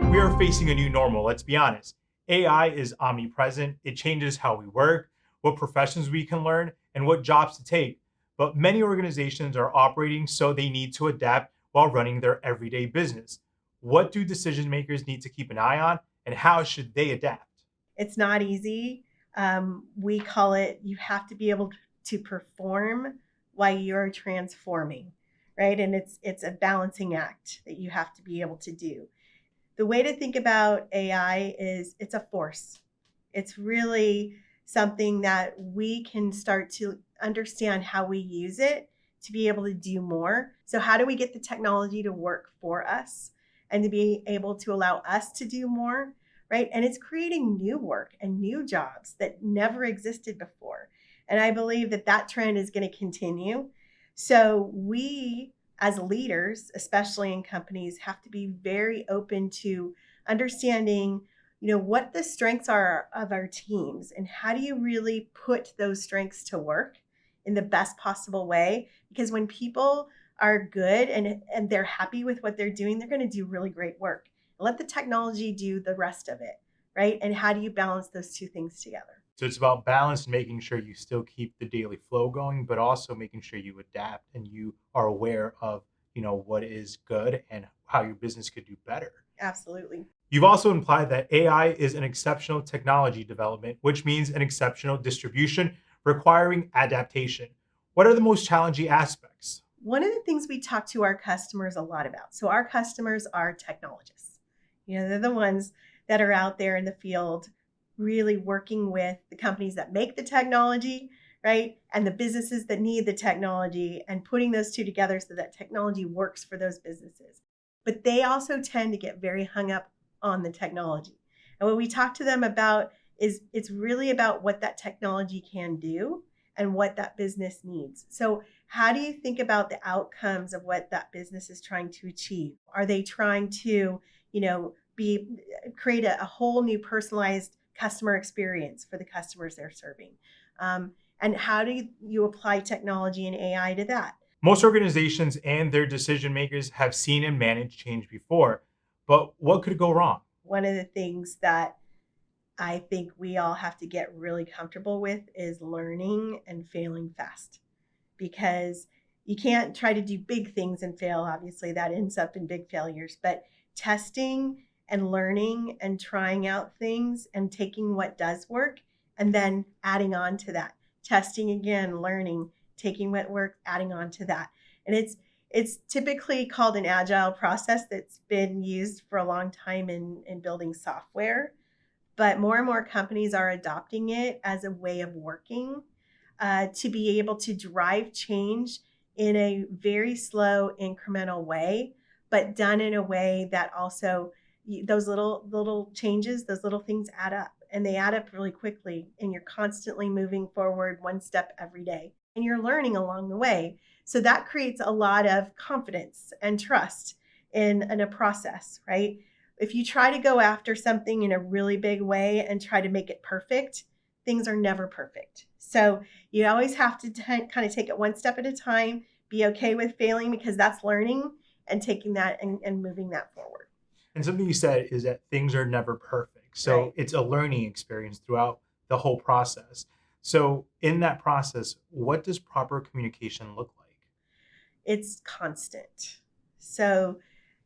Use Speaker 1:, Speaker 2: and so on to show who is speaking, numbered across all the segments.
Speaker 1: We are facing a new normal, let's be honest. AI is omnipresent. It changes how we work, what professions we can learn, and what jobs to take. But many organizations are operating so they need to adapt while running their everyday business. What do decision makers need to keep an eye on, and how should they adapt?
Speaker 2: It's not easy. We call it you have to be able to perform while you're transforming, right? And it's a balancing act that you have to be able to do. The way to think about AI is it's a force. It's really something that we can start to understand how we use it to be able to do more. So, how do we get the technology to work for us and to be able to allow us to do more? Right. And it's creating new work and new jobs that never existed before. And I believe that that trend is going to continue. So, we as leaders, especially in companies, have to be very open to understanding, what the strengths are of our teams and how do you really put those strengths to work in the best possible way. Because when people are good and they're happy with what they're doing, they're going to do really great work. Let the technology do the rest of it, right? And how do you balance those two things together?
Speaker 1: So it's about balance and making sure you still keep the daily flow going, but also making sure you adapt and you are aware of, what is good and how your business could do better.
Speaker 2: Absolutely.
Speaker 1: You've also implied that AI is an exceptional technology development, which means an exceptional distribution requiring adaptation. What are the most challenging aspects?
Speaker 2: One of the things we talk to our customers a lot about. So our customers are technologists. They're the ones that are out there in the field really working with the companies that make the technology, right? And the businesses that need the technology and putting those two together so that technology works for those businesses. But they also tend to get very hung up on the technology. And what we talk to them about is it's really about what that technology can do and what that business needs. So how do you think about the outcomes of what that business is trying to achieve? Are they trying to, be create a whole new personalized customer experience for the customers they're serving? And how do you apply technology and AI to that?
Speaker 1: Most organizations and their decision makers have seen and managed change before, but what could go wrong?
Speaker 2: One of the things that I think we all have to get really comfortable with is learning and failing fast, because you can't try to do big things and fail. Obviously, that ends up in big failures, but testing and learning and trying out things and taking what does work and then adding on to that. Testing again, learning, taking what works, adding on to that. And it's typically called an agile process that's been used for a long time in building software, but more and more companies are adopting it as a way of working, to be able to drive change in a very slow, incremental way, but done in a way that also those little changes, those little things add up, and they add up really quickly. And you're constantly moving forward one step every day, and you're learning along the way. So that creates a lot of confidence and trust in a process, right? If you try to go after something in a really big way and try to make it perfect, things are never perfect. So you always have to kind of take it one step at a time, be okay with failing because that's learning, and taking that and moving that forward.
Speaker 1: And something you said is that things are never perfect. So
Speaker 2: Right.
Speaker 1: it's a learning experience throughout the whole process. So in that process, what does proper communication look like?
Speaker 2: It's constant. So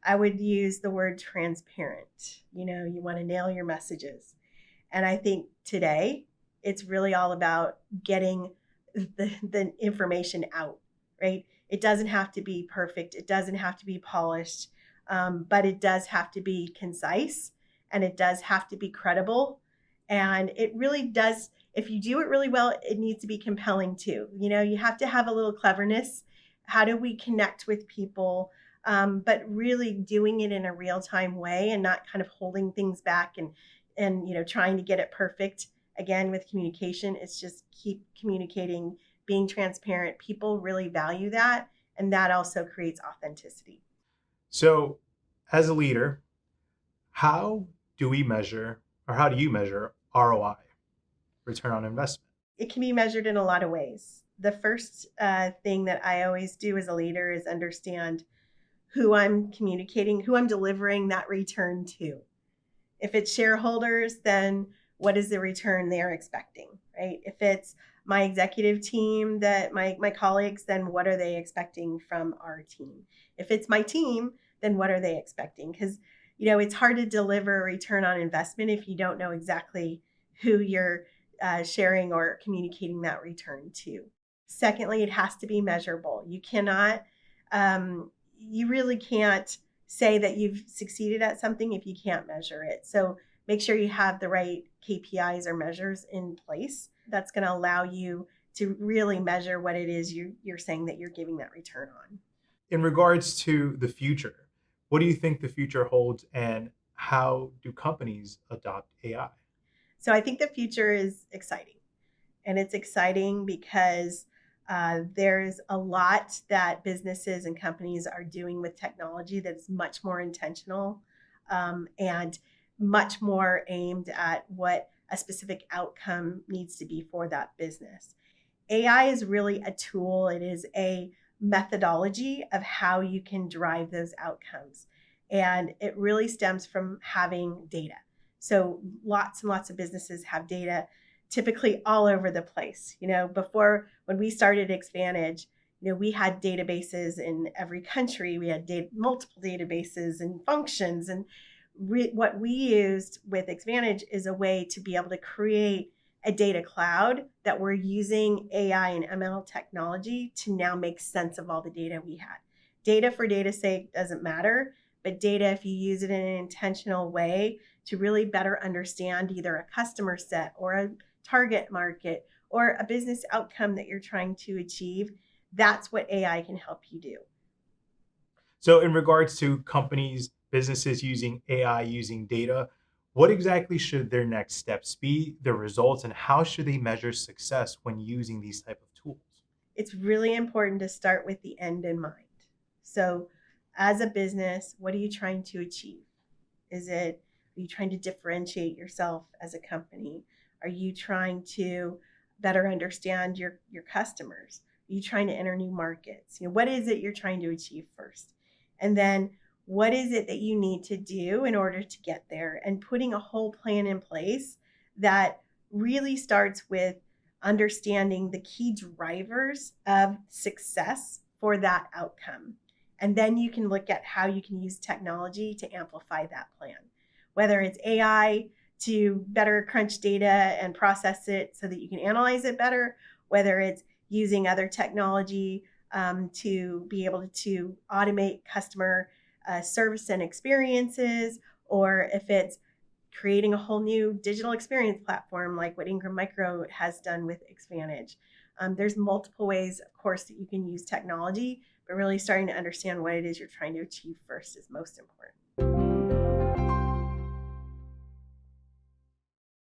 Speaker 2: I would use the word transparent. You want to nail your messages. And I think today it's really all about getting the information out, right? It doesn't have to be perfect, it doesn't have to be polished, but it does have to be concise and it does have to be credible. And it really does, if you do it really well, it needs to be compelling too. You have to have a little cleverness. How do we connect with people? But really doing it in a real time way and not kind of holding things back and trying to get it perfect. Again, with communication, it's just keep communicating, being transparent. People really value that, and that also creates authenticity.
Speaker 1: So as a leader, how do we measure or how do you measure ROI, return on investment?
Speaker 2: It can be measured in a lot of ways. The first thing that I always do as a leader is understand who I'm communicating, who I'm delivering that return to. If it's shareholders, then what is the return they're expecting, right? If it's my executive team, that my colleagues, then what are they expecting from our team? If it's my team, then what are they expecting? Because it's hard to deliver a return on investment if you don't know exactly who you're sharing or communicating that return to. Secondly, it has to be measurable. You really can't say that you've succeeded at something if you can't measure it. So make sure you have the right KPIs or measures in place that's going to allow you to really measure what it is you're saying that you're giving that return on.
Speaker 1: In regards to the future, what do you think the future holds and how do companies adopt AI?
Speaker 2: So I think the future is exciting. And it's exciting because there's a lot that businesses and companies are doing with technology that's much more intentional and much more aimed at what a specific outcome needs to be for that business. AI is really a tool, it is a methodology of how you can drive those outcomes. And it really stems from having data. So lots and lots of businesses have data typically all over the place. Before when we started Xvantage, we had databases in every country. We had multiple databases and functions. And what we used with Xvantage is a way to be able to create a data cloud that we're using AI and ML technology to now make sense of all the data we had. Data for data's sake doesn't matter, but data, if you use it in an intentional way to really better understand either a customer set or a target market or a business outcome that you're trying to achieve, that's what AI can help you do.
Speaker 1: So, in regards to companies, businesses using AI, using data, what exactly should their next steps be, their results, and how should they measure success when using these type of tools?
Speaker 2: It's really important to start with the end in mind. So, as a business, what are you trying to achieve? Are you trying to differentiate yourself as a company? Are you trying to better understand your customers? Are you trying to enter new markets? What is it you're trying to achieve first? And then what is it that you need to do in order to get there? And putting a whole plan in place that really starts with understanding the key drivers of success for that outcome. And then you can look at how you can use technology to amplify that plan, whether it's AI to better crunch data and process it so that you can analyze it better, whether it's using other technology to be able to automate customer service and experiences, or if it's creating a whole new digital experience platform like what Ingram Micro has done with Xvantage. There's multiple ways, of course, that you can use technology, but really starting to understand what it is you're trying to achieve first is most important.